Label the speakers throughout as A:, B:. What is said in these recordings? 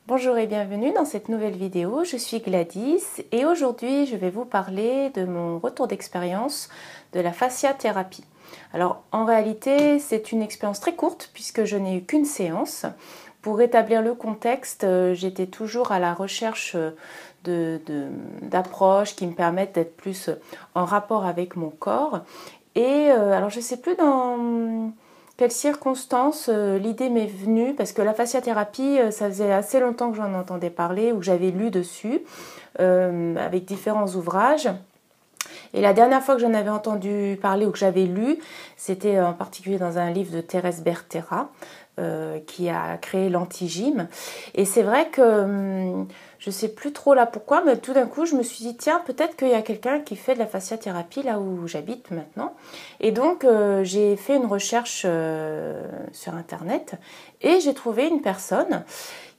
A: Bonjour et bienvenue dans cette nouvelle vidéo, je suis Gladys et aujourd'hui je vais vous parler de mon retour d'expérience de la fasciathérapie. Alors en réalité c'est une expérience très courte puisque je n'ai eu qu'une séance. Pour rétablir le contexte, j'étais toujours à la recherche d'approches qui me permettent d'être plus en rapport avec mon corps. Et alors je ne sais plus dans quelles circonstances l'idée m'est venue, parce que la fasciathérapie, ça faisait assez longtemps que j'en entendais parler ou que j'avais lu dessus avec différents ouvrages. Et la dernière fois que j'en avais entendu parler ou que j'avais lu, c'était en particulier dans un livre de Thérèse Berthera qui a créé l'anti-gym. Et c'est vrai que je ne sais plus trop là pourquoi, mais tout d'un coup je me suis dit tiens, peut-être qu'il y a quelqu'un qui fait de la fasciathérapie là où j'habite maintenant. Et donc j'ai fait une recherche sur internet et j'ai trouvé une personne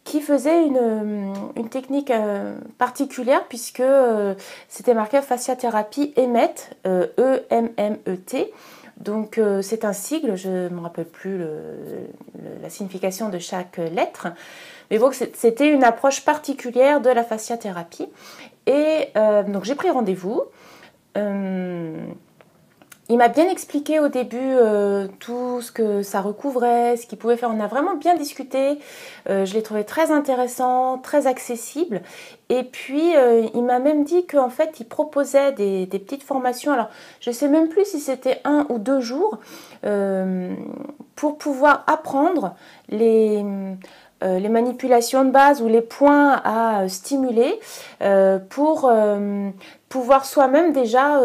A: qui faisait une technique particulière puisque c'était marqué fasciathérapie EMMET, E-M-M-E-T. Donc c'est un sigle, je ne me rappelle plus la signification de chaque lettre. Mais bon, c'était une approche particulière de la fasciathérapie. Et donc j'ai pris rendez-vous. Il m'a bien expliqué au début tout ce que ça recouvrait, ce qu'il pouvait faire. On a vraiment bien discuté. Je l'ai trouvé très intéressant, très accessible. Et puis, il m'a même dit qu'en fait, il proposait des petites formations. Alors, je ne sais même plus si c'était 1 ou 2 jours pour pouvoir apprendre les manipulations de base ou les points à stimuler pour pouvoir soi-même déjà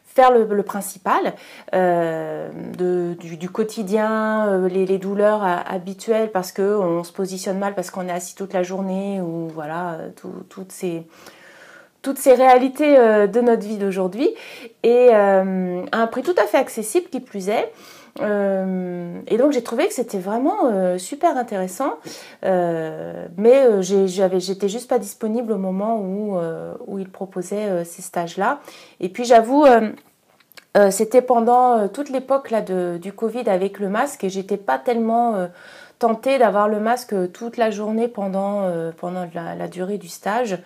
A: faire le principal du quotidien, les douleurs habituelles parce qu'on se positionne mal, parce qu'on est assis toute la journée, ou voilà, toutes ces réalités de notre vie d'aujourd'hui, et à un prix tout à fait accessible qui plus est. Et donc j'ai trouvé que c'était vraiment super intéressant, mais j'étais juste pas disponible au moment où il proposait ces stages-là. Et puis j'avoue, c'était pendant toute l'époque là du Covid avec le masque, et j'étais pas tellement tentée d'avoir le masque toute la journée pendant la durée du stage.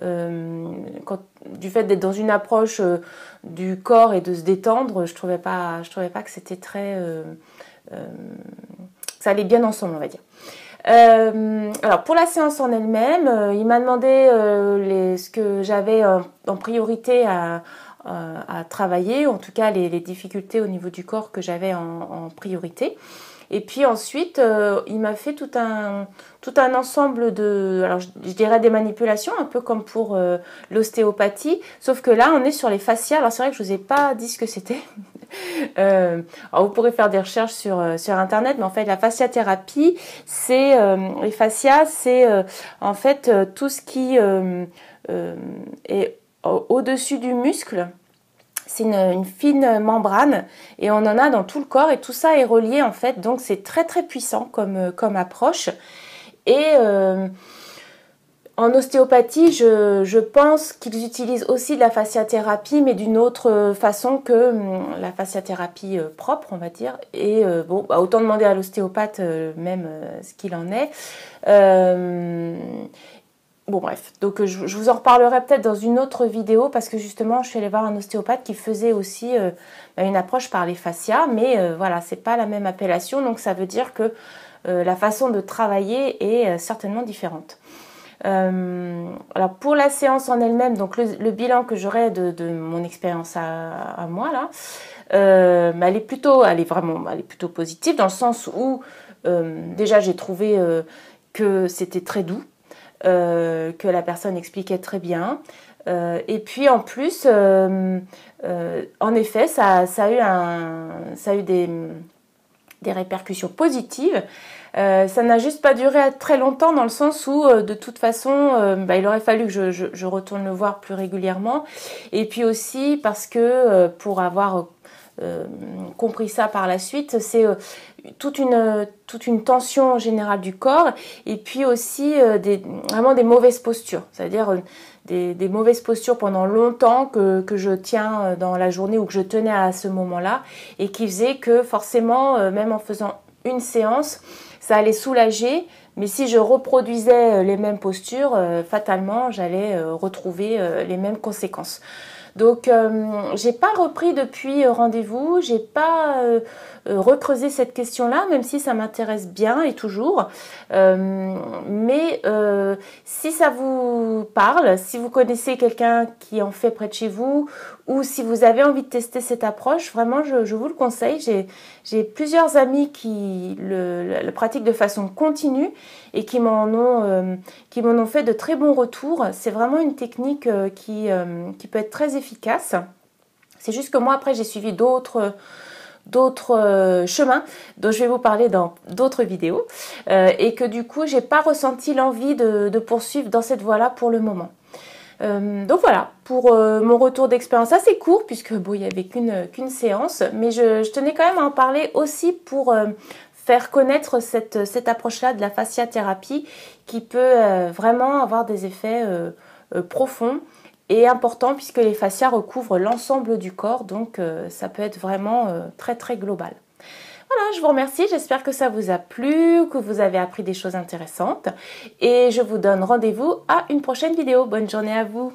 A: Du fait d'être dans une approche du corps et de se détendre, je trouvais pas que c'était très ça allait bien ensemble, on va dire. Alors pour la séance en elle-même, il m'a demandé ce que j'avais en priorité à travailler, en tout cas les difficultés au niveau du corps que j'avais en priorité. Et puis ensuite, il m'a fait tout un ensemble de, alors je dirais des manipulations, un peu comme pour l'ostéopathie, sauf que là, on est sur les fascias. Alors c'est vrai que je ne vous ai pas dit ce que c'était. Alors vous pourrez faire des recherches sur internet, mais en fait la fasciathérapie, c'est les fascias, c'est en fait tout ce qui est au-dessus du muscle. C'est une fine membrane et on en a dans tout le corps, et tout ça est relié en fait, donc c'est très très puissant comme approche. Et en ostéopathie, je pense qu'ils utilisent aussi de la fasciathérapie, mais d'une autre façon que la fasciathérapie propre, on va dire. Et bon, autant demander à l'ostéopathe même ce qu'il en est. Bon bref, donc je vous en reparlerai peut-être dans une autre vidéo, parce que justement je suis allée voir un ostéopathe qui faisait aussi une approche par les fascias, mais voilà, c'est pas la même appellation, donc ça veut dire que la façon de travailler est certainement différente. Alors pour la séance en elle-même, donc le bilan que j'aurai de mon expérience à moi là, elle est plutôt positive, dans le sens où déjà j'ai trouvé que c'était très doux. Que la personne expliquait très bien. Et puis en plus, en effet, ça a eu des répercussions positives. Ça n'a juste pas duré très longtemps, dans le sens où de toute façon il aurait fallu que je retourne le voir plus régulièrement, et puis aussi parce que pour avoir compris ça par la suite, c'est toute une tension générale du corps, et puis aussi vraiment des mauvaises postures, c'est-à-dire des mauvaises postures pendant longtemps que je tiens dans la journée, ou que je tenais à ce moment-là, et qui faisait que forcément, même en faisant une séance, ça allait soulager, Mais si je reproduisais les mêmes postures, fatalement, j'allais retrouver les mêmes conséquences. Donc, j'ai pas repris depuis rendez-vous, j'ai pas recreusé cette question-là, même si ça m'intéresse bien et toujours. Mais si ça vous parle, si vous connaissez quelqu'un qui en fait près de chez vous, ou si vous avez envie de tester cette approche, vraiment, je vous le conseille. J'ai plusieurs amis qui le pratiquent de façon continue et qui m'en ont fait de très bons retours. C'est vraiment une technique qui peut être très efficace. C'est juste que moi, après, j'ai suivi d'autres chemins dont je vais vous parler dans d'autres vidéos et que du coup, j'ai pas ressenti l'envie de poursuivre dans cette voie-là pour le moment. Donc voilà, pour mon retour d'expérience assez court, puisque bon, il n'y avait qu'une séance, mais je tenais quand même à en parler aussi pour faire connaître cette approche-là de la fasciathérapie qui peut vraiment avoir des effets profonds et importants, puisque les fascias recouvrent l'ensemble du corps, donc ça peut être vraiment très très global. Voilà, je vous remercie, j'espère que ça vous a plu, que vous avez appris des choses intéressantes et je vous donne rendez-vous à une prochaine vidéo. Bonne journée à vous!